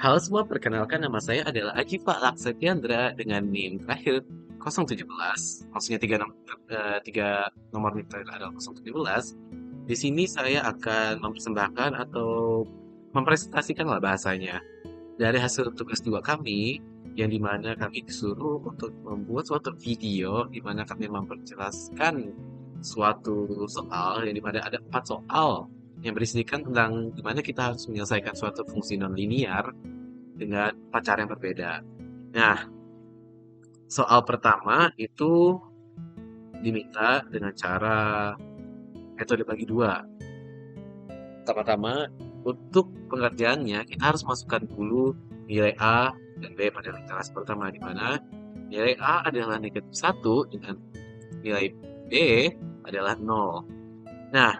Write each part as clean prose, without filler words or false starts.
Halo semua, perkenalkan nama saya adalah Ajifa Laksetiandra dengan NIM terakhir 017. Maksudnya tiga nomor NIM terakhir adalah 017. Di sini saya akan mempersembahkan atau mempresentasikan lah bahasanya dari hasil tugas 2 kami, yang dimana kami disuruh untuk membuat suatu video di mana kami memperjelaskan suatu soal, yang dimana ada 4 soal yang berisikan tentang gimana kita harus menyelesaikan suatu fungsi nonlinier dengan pacar yang berbeda. Nah, soal pertama itu diminta dengan cara metode bagi dua. Pertama-tama, untuk pengerjaannya kita harus masukkan dulu nilai A dan B pada literasi pertama, di mana nilai A adalah -1 dengan nilai B adalah 0. Nah,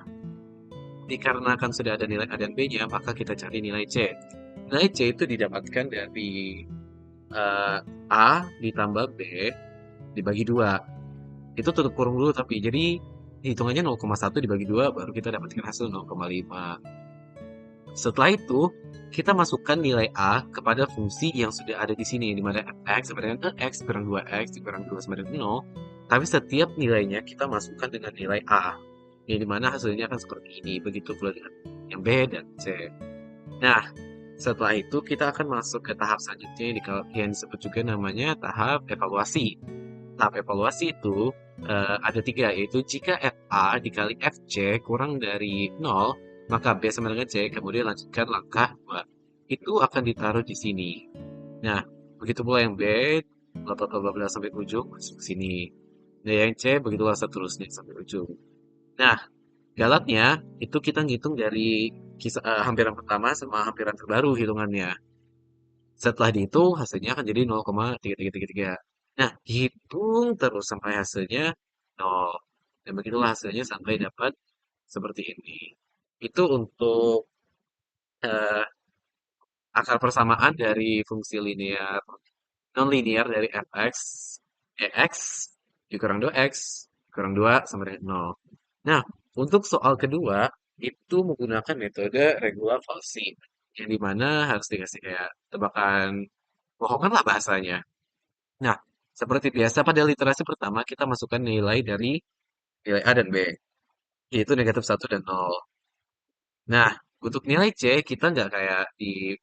dikarenakan sudah ada nilai A dan B-nya, maka kita cari nilai C. Nilai C itu didapatkan dari eh, A ditambah B dibagi 2. Itu tutup kurung dulu, tapi jadi hitungannya 0,1 dibagi 2 baru kita dapatkan hasil 0,5. Setelah itu kita masukkan nilai A kepada fungsi yang sudah ada di sini, di mana x sama dengan x kurang 2x dikurang 2 sama dengan 0. Tapi setiap nilainya kita masukkan dengan nilai A, yang dimana hasilnya akan seperti ini. Begitu pula dengan yang B dan C. Nah, setelah itu kita akan masuk ke tahap selanjutnya yang disebut juga namanya tahap evaluasi. Tahap evaluasi itu ada 3, yaitu jika FA dikali FC kurang dari 0, maka B sama dengan C, kemudian lanjutkan langkah 2. Itu akan ditaruh di sini. Nah, begitu pula yang B, bla bla bla bla sampai ujung, masuk sini. Nah, yang C, begitulah seterusnya sampai ujung. Nah, galatnya, itu kita ngitung dari hampiran pertama sama hampiran terbaru hitungannya. Setelah dihitung, hasilnya akan jadi 0,3333. Nah, hitung terus sampai hasilnya 0. Dan begitulah hasilnya sampai dapat seperti ini. Itu untuk eh, akar persamaan dari fungsi linear non-linear dari fx, x dikurang 2x, dikurang 2 sama dengan 0. Nah, untuk soal kedua, itu menggunakan metode regular falsi, yang dimana harus dikasih kayak tebakan bohongan lah bahasanya. Nah, seperti biasa pada literasi pertama kita masukkan nilai dari nilai A dan B, yaitu -1 dan 0. Nah, untuk nilai C kita nggak kayak di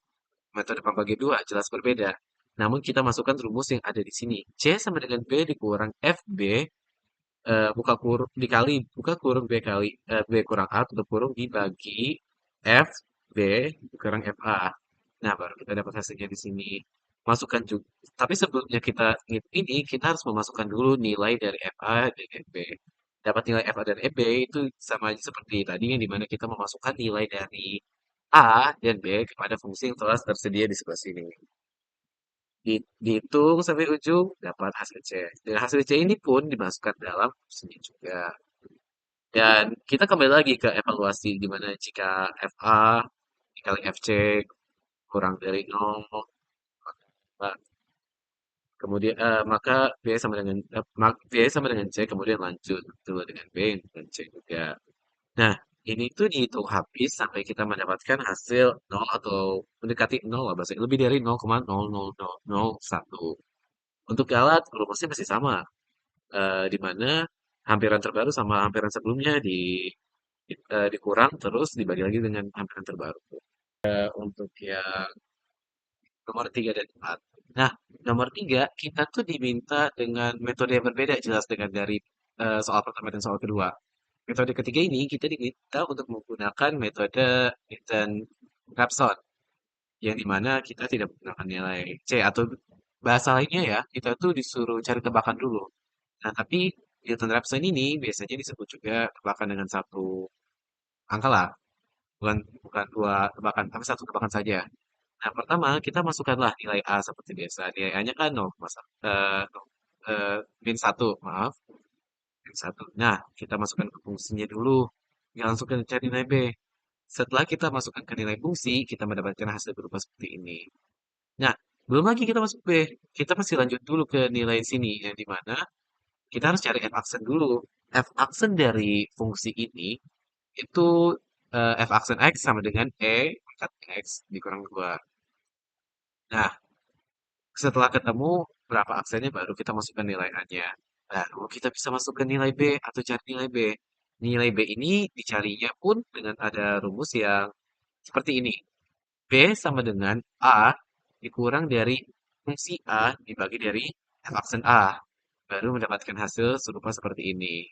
metode pembagi dua, jelas berbeda. Namun kita masukkan rumus yang ada di sini. C sama dengan B dikurang FB buka kurung B kali B kurang A tutup kurung dibagi FB kurang FA. Nah, baru kita dapat hasilnya di sini. Masukkan juga. Tapi sebelumnya kita ini kita harus memasukkan dulu nilai dari FA dan FB. Dapat nilai FA dan FB itu sama aja seperti tadi, yang dimana kita memasukkan nilai dari A dan B kepada fungsi yang telah tersedia di sebelah sini. Dihitung sampai ujung, dapat hasil C. Dan hasil C ini pun dimasukkan dalam fungsinya juga. Dan kita kembali lagi ke evaluasi, di mana jika FA dikali FC kurang dari 0, kemudian maka B sama dengan C, kemudian lanjut dulu dengan B dan C juga. Nah, ini tuh dihitung habis sampai kita mendapatkan hasil 0 atau mendekati 0 lah bahasanya, lebih dari 0,00001. Untuk alat rumusnya masih sama, di mana hampiran terbaru sama hampiran sebelumnya dikurang terus dibagi lagi dengan hampiran terbaru. Untuk yang nomor 3 dan 4. Nah, nomor 3 kita tuh diminta dengan metode yang berbeda jelas dengan dari soal pertama dan soal kedua. Metode ketiga ini kita diminta untuk menggunakan metode Newton Raphson, yang dimana kita tidak menggunakan nilai C, atau bahasa lainnya ya, kita tuh disuruh cari tebakan dulu. Nah, tapi Newton Raphson ini biasanya disebut juga tebakan dengan satu angka lah, bukan bukan dua tebakan, tapi satu tebakan saja. Nah, pertama kita masukkanlah nilai A seperti biasa. Nilai A-nya kan 0,1, min 1, maaf, min 1. Nah, kita masukkan ke fungsinya dulu. Nggak langsung ke cari nilai B. Setelah kita masukkan ke nilai fungsi, kita mendapatkan hasil berupa seperti ini. Nah, belum lagi kita masuk B. Kita masih lanjut dulu ke nilai sini, yang di mana kita harus cari f aksen dulu. F aksen dari fungsi ini itu f aksen x sama dengan e pangkat x dikurang 2. Nah, setelah ketemu berapa aksennya baru kita masukkan nilai A-nya. Baru kita bisa masukkan nilai B atau cari nilai B. Nilai B ini dicarinya pun dengan ada rumus yang seperti ini. B sama dengan A dikurang dari fungsi A dibagi dari f aksen A. Baru mendapatkan hasil serupa seperti ini.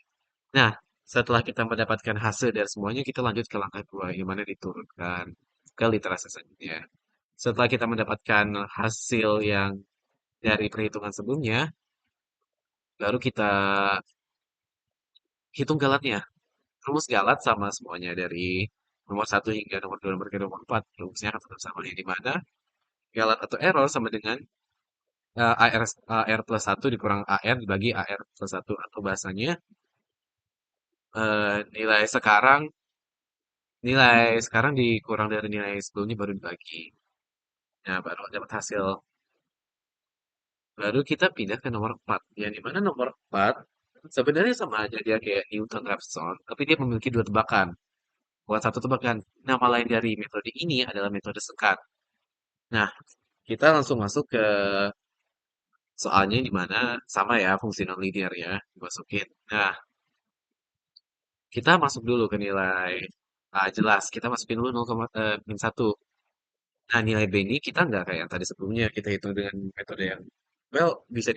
Nah, setelah kita mendapatkan hasil dari semuanya, kita lanjut ke langkah dua, yang mana diturunkan ke literasi selanjutnya. Setelah kita mendapatkan hasil yang dari perhitungan sebelumnya, baru kita hitung galatnya. Rumus galat sama semuanya dari nomor satu hingga nomor 2, nomor 3, nomor 4. Rumusnya akan tetap sama, di mana galat atau error sama dengan AR plus 1 dikurang AR dibagi AR plus 1. Atau bahasanya, nilai sekarang dikurang dari nilai sebelumnya baru dibagi. Nah, baru dapat hasil. Baru kita pindah ke nomor 4. Yang dimana nomor 4 sebenarnya sama aja dia kayak Newton-Raphson, tapi dia memiliki dua tebakan. Buat satu tebakan. Nama lain dari metode ini adalah metode sekat. Nah, kita langsung masuk ke soalnya di mana sama ya fungsi nonlinear ya dimasukin. Nah, kita masuk dulu ke nilai jelas. Kita masukin dulu 0,1. Nah, nilai B ini kita nggak kayak yang tadi sebelumnya. Kita hitung dengan metode yang, well, bisa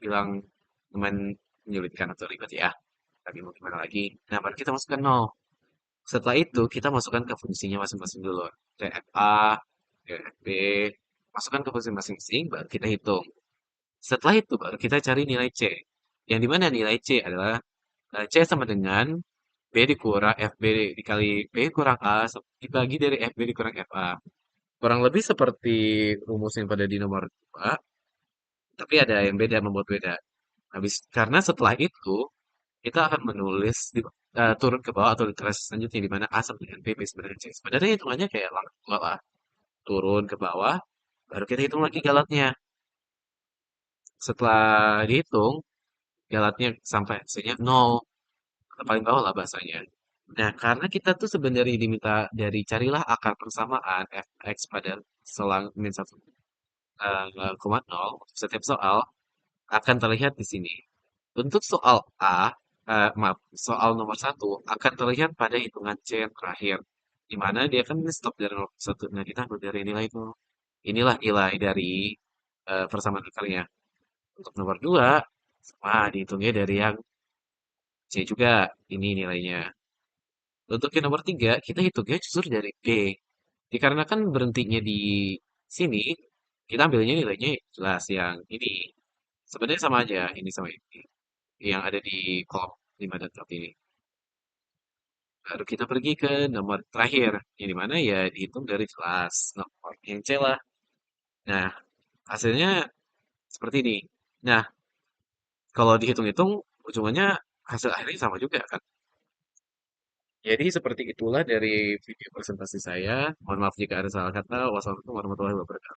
bilang lumayan menyulitkan atau ribet ya. Tapi mau gimana lagi. Nah, baru kita masukkan 0. Setelah itu, kita masukkan ke fungsinya masing-masing dulu. TFA, TFB, masukkan ke fungsi masing-masing, baru kita hitung. Setelah itu, baru kita cari nilai C. Yang dimana nilai C adalah C sama dengan B dikurang FB dikali B kurang A dibagi dari FB dikurang FA. Kurang lebih seperti rumus yang pada di nomor 2, tapi ada yang beda, membuat beda. Karena setelah itu, kita akan menulis turun ke bawah atau literasi selanjutnya di mana A sama dengan B, B sama dengan C. Sebenarnya hitungannya kayak langkah dua lah. Turun ke bawah, baru kita hitung lagi galatnya. Setelah dihitung, galatnya sampai hasilnya 0. Paling bawah lah bahasanya. Nah, karena kita tuh sebenarnya diminta dari carilah akar persamaan fx pada selang min 1, koma 0 untuk setiap soal akan terlihat di sini. Untuk soal maaf, soal nomor satu akan terlihat pada hitungan C yang terakhir, di mana dia kan stop dari nomor satu. Nah, kita ambil dari nilai itu. Inilah nilai dari persamaan akarnya. Untuk nomor 2, dihitungnya dari yang C juga. Ini nilainya. Untuk yang nomor 3, kita hitungnya justru dari B. Dikarenakan berhentinya di sini, kita ambilnya nilainya jelas yang ini. Sebenarnya sama aja, ini sama ini. Yang ada di kolom 5 dan 4 ini. Baru kita pergi ke nomor terakhir, yang dimana ya dihitung dari kelas nomor yang C lah. Nah, hasilnya seperti ini. Nah, kalau dihitung-hitung, ujungnya hasil akhirnya sama juga kan. Jadi seperti itulah dari video presentasi saya. Mohon maaf jika ada salah kata. Wassalamualaikum warahmatullahi wabarakatuh.